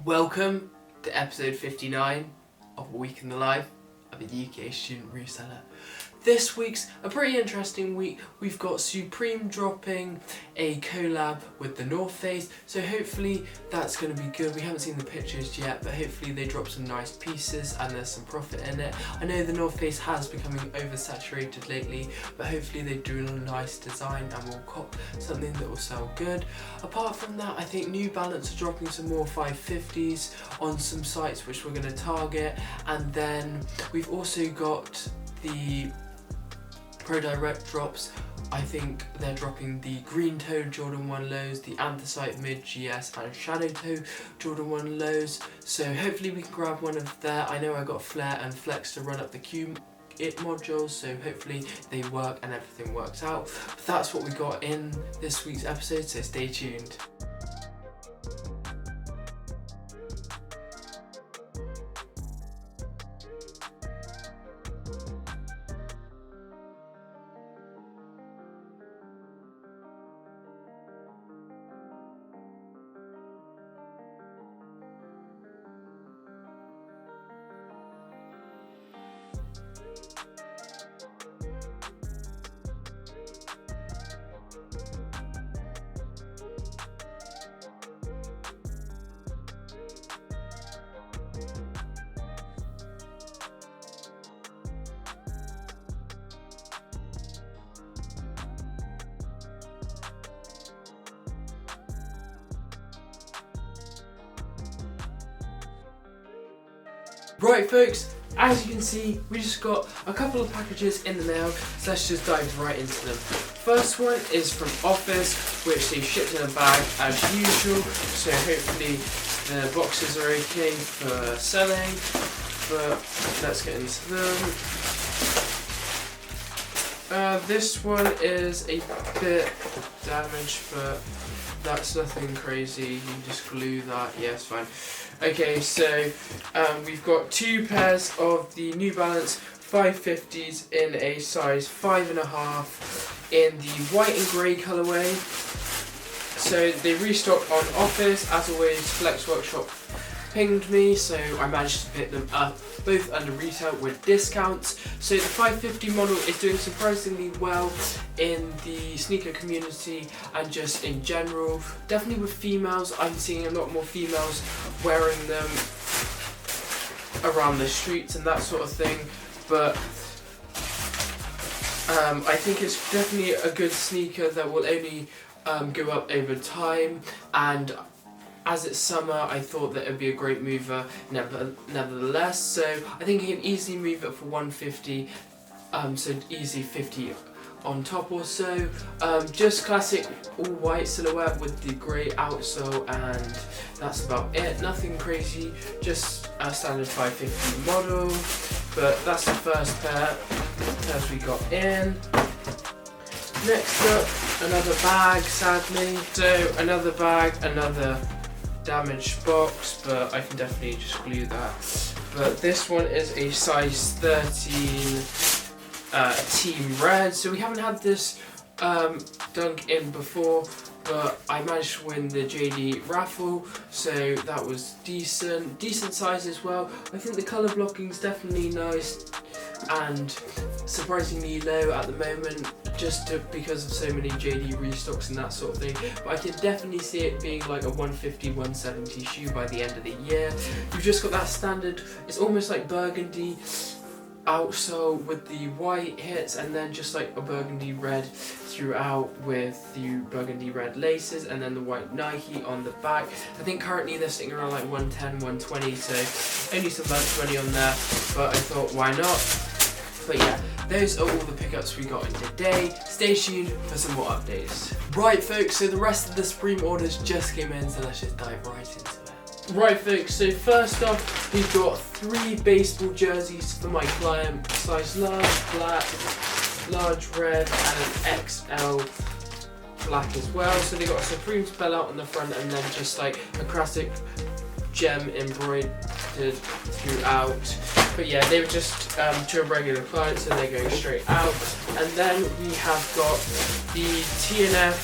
Welcome to episode 59 of A Week in the Life of a UK Student Reseller. This week's a pretty interesting week. We've got Supreme dropping a collab with the North Face, so hopefully that's going to be good. We haven't seen the pictures yet, but hopefully they drop some nice pieces and there's some profit in it. I know the North Face has becoming oversaturated lately, but hopefully they do a nice design and we'll cop something that will sell good. Apart from that, I think New Balance are dropping some more 550s on some sites which we're going to target, and then we've also got the Kodai drops. I think they're dropping the green toe Jordan 1 lows, the anthracite mid GS and shadow toe Jordan 1 lows, so hopefully we can grab one of there. I know I got Flare and Flex to run up the It modules, so hopefully they work and everything works out. But that's what we got in this week's episode, so stay tuned. Right folks, as you can see, we just got a couple of packages in the mail, so let's just dive right into them. First one is from Office, which they shipped in a bag as usual, so hopefully the boxes are okay for selling, but let's get into them. This one is a bit damaged, but that's nothing crazy. You can just glue that. Yeah, it's fine. Okay, so we've got two pairs of the New Balance 550s in a size 5.5 in the white and grey colourway. So they restocked on Office. As always, Flex Workshop pinged me, so I managed to pick them up both under retail with discounts. So the 550 model is doing surprisingly well in the sneaker community and just in general. Definitely with females, I'm seeing a lot more females wearing them around the streets and that sort of thing, but I think it's definitely a good sneaker that will only go up over time, and as it's summer, I thought that it would be a great mover nevertheless, so I think you can easily move it for 150, so easy 50 on top or so. Just classic all white silhouette with the grey outsole, and that's about it. Nothing crazy, just a standard 550 model, but that's the first pair as we got in. Next up, another bag, sadly. So another bag, another damaged box, but I can definitely just glue that. But this one is a size 13 team red, so we haven't had this dunk in before, but I managed to win the JD raffle, so that was decent size as well. I think the colour blocking is definitely nice and surprisingly low at the moment, just because of so many JD restocks and that sort of thing, but I can definitely see it being like a 150, 170 shoe by the end of the year. You've just got that standard, it's almost like burgundy outsole with the white hits, and then just like a burgundy red throughout with the burgundy red laces, and then the white Nike on the back. I think currently they're sitting around like 110, 120, so only some lunch money on there, but I thought why not. But yeah, those are all the pickups we got in today. Stay tuned for some more updates. Right folks, so the rest of the Supreme orders just came in, so let's just dive right into it. Right folks, so first off, we've got 3 baseball jerseys for my client, size large black, large red, and an XL black as well. So they got a Supreme spell out on the front, and then just like a classic gem embroidered throughout. But yeah, they were just to a regular client, so they're going straight out. And then we have got the TNF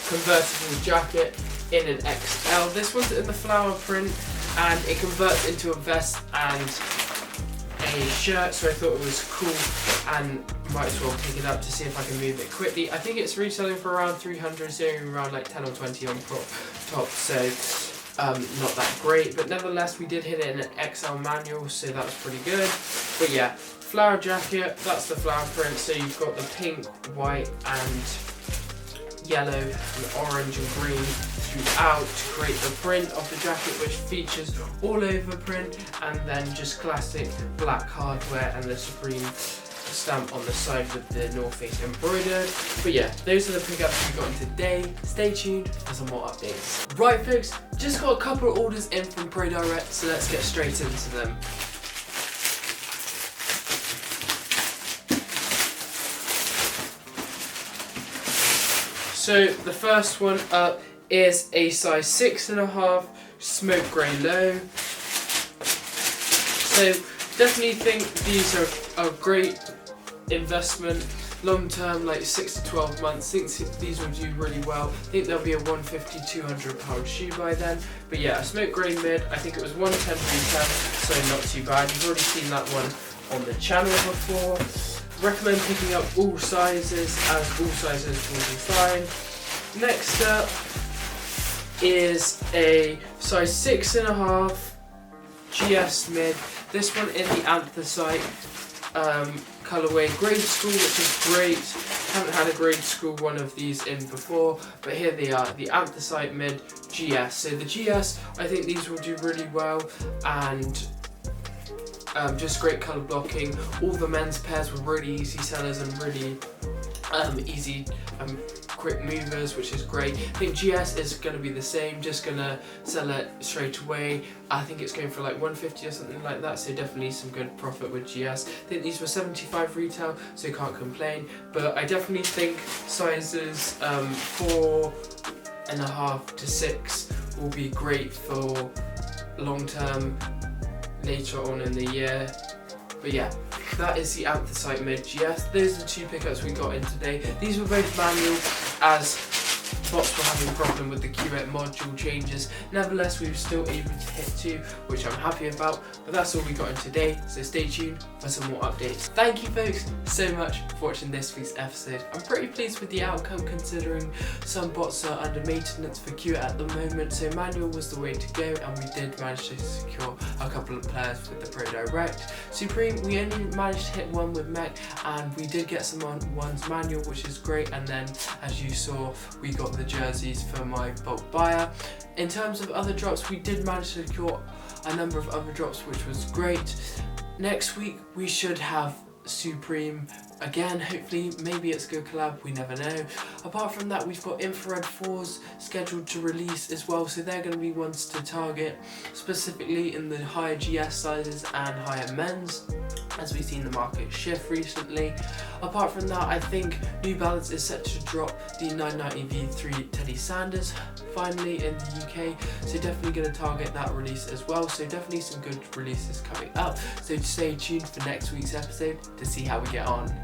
convertible jacket in an XL. This one's in the flower print and it converts into a vest and a shirt, so I thought it was cool and might as well pick it up to see if I can move it quickly. I think it's reselling for around 300, so around like 10 or 20 on top, so not that great, but nevertheless we did hit it in an XL manual, so that was pretty good. But yeah, flower jacket, that's the flower print, so you've got the pink, white and yellow and orange and green throughout to create the print of the jacket, which features all over print and then just classic black hardware and the Supreme stamp on the side with the North Face embroidered. But yeah, those are the pickups we got in today. Stay tuned for some more updates. Right folks, just got a couple of orders in from ProDirect, so let's get straight into them. So the first one up is a size 6.5 smoke grey low. So definitely think these are a great investment, long term, like 6 to 12 months. I think these will do really well. I think there'll be a £150–200 shoe by then. But yeah, a smoke grey mid, I think it was 110 retail, so not too bad. You've already seen that one on the channel before. Recommend picking up all sizes, as all sizes will be fine. Next up is a size 6.5 GS mid. This one in the anthracite colourway, grade school, which is great. Haven't had a grade school one of these in before, but here they are, the anthracite mid GS. So the GS, I think these will do really well, and just great colour blocking. All the men's pairs were really easy sellers and really easy quick movers, which is great. I think GS is going to be the same, just going to sell it straight away. I think it's going for like 150 or something like that, so definitely some good profit with GS. I think these were 75 retail, so you can't complain, but I definitely think sizes 4.5 to 6 will be great for long term later on in the year. But yeah, that is the anthracite mid GS. Those are the two pickups we got in today. These were both manual, as bots were having a problem with the QX module changes. Nevertheless, we were still able to hit 2, which I'm happy about. But that's all we got in today, so stay tuned for some more updates. Thank you folks so much for watching this week's episode. I'm pretty pleased with the outcome, considering some bots are under maintenance for QX at the moment, so manual was the way to go, and we did manage to secure a couple of players with the ProDirect. Supreme, we only managed to hit one with Mech, and we did get some ones manual, which is great, and then as you saw, we got the jerseys for my bulk buyer. In terms of other drops, we did manage to secure a number of other drops, which was great. Next week we should have Supreme again, hopefully. Maybe it's Go Collab, we never know. Apart from that, we've got infrared 4s scheduled to release as well, so they're going to be ones to target specifically in the higher GS sizes and higher men's, as we've seen the market shift recently. Apart from that, I think New Balance is set to drop the 990 V3 Teddy Sanders finally in the UK, so definitely going to target that release as well. So definitely some good releases coming up, so stay tuned for next week's episode to see how we get on.